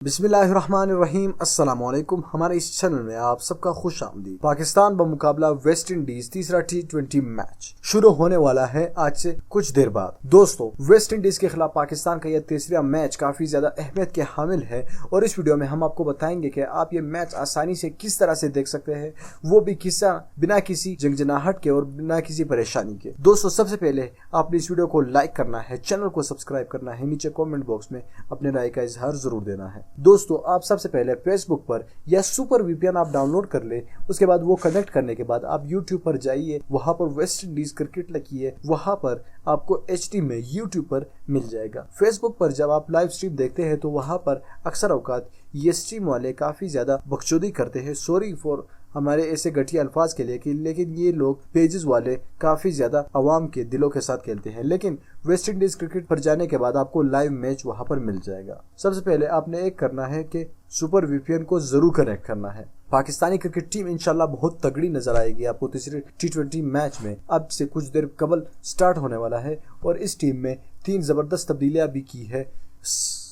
बिस्मिल्लाहिर्रहमानिर्रहीम अस्सलाम वालेकुम। हमारे इस चैनल में आप सबका खुश आमदीद। पाकिस्तान बमुकाबला वेस्ट इंडीज तीसरा T20 मैच शुरू होने वाला है आज से कुछ देर बाद। दोस्तों, वेस्ट इंडीज के खिलाफ पाकिस्तान का यह तीसरा मैच काफी ज्यादा अहमियत के हामिल है और इस वीडियो में हम आपको बताएंगे कि आप ये मैच आसानी से किस तरह से देख सकते हैं, वो भी बिना किसी झंझनाहट के और बिना किसी परेशानी के। दोस्तों, सबसे पहले आपने इस वीडियो को लाइक करना है, चैनल को सब्सक्राइब करना है, नीचे कॉमेंट बॉक्स में अपने राय का इजहार जरूर देना है। दोस्तों, आप सबसे पहले फेसबुक पर या सुपर वीपीएन आप डाउनलोड कर ले। उसके बाद वो कनेक्ट करने के बाद आप यूट्यूब पर जाइए, वहां पर वेस्ट इंडीज क्रिकेट लिखिए, वहां पर आपको HD में यूट्यूब पर मिल जाएगा। फेसबुक पर जब आप लाइव स्ट्रीम देखते हैं तो वहां पर अक्सर औकात ये स्ट्रीम वाले काफी ज्यादा बकचोदी करते हैं। सॉरी फॉर हमारे ऐसे घटिया अल्फाज के लिए लेकिन ये लोग पेजेस वाले काफी ज्यादा अवाम के दिलों के साथ खेलते हैं। लेकिन वेस्ट इंडीज क्रिकेट पर जाने के बाद आपको लाइव मैच वहां पर मिल जाएगा। सबसे पहले आपने एक करना है कि सुपर वीपीएन को जरूर कनेक्ट करना है। पाकिस्तानी क्रिकेट टीम इंशाल्लाह बहुत तगड़ी नजर आएगी आपको तीसरे T20 मैच में। अब से कुछ देर कबल स्टार्ट होने वाला है और इस टीम में 3 जबरदस्त तब्दीलियां भी की है।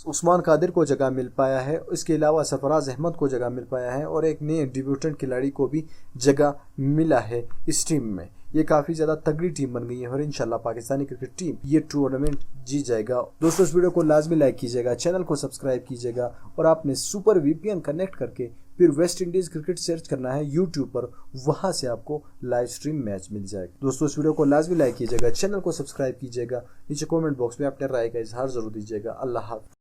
उस्मान कादिर को जगह मिल पाया है, इसके अलावा सरफराज अहमद को जगह मिल पाया है और एक नए डेब्यूटेंट खिलाड़ी को भी जगह मिला है इस टीम में। ये काफी ज्यादा तगड़ी टीम बन गई है और इंशाल्लाह पाकिस्तानी क्रिकेट टीम ये टूर्नामेंट जीत जाएगा। दोस्तों, इस वीडियो को लाजमी लाइक कीजिएगा, चैनल को सब्सक्राइब कीजिएगा और आपने सुपर वीपीएन कनेक्ट करके फिर वेस्ट इंडीज क्रिकेट सर्च करना है यूट्यूब पर, वहां से आपको लाइव स्ट्रीम मैच मिल जाएगा। दोस्तों, इस वीडियो को लाजमी लाइक कीजिएगा, चैनल को सब्सक्राइब कीजिएगा, नीचे कमेंट बॉक्स में अपने राय का इजहार जरूर दीजिएगा। अल्लाह हाफ़िज़।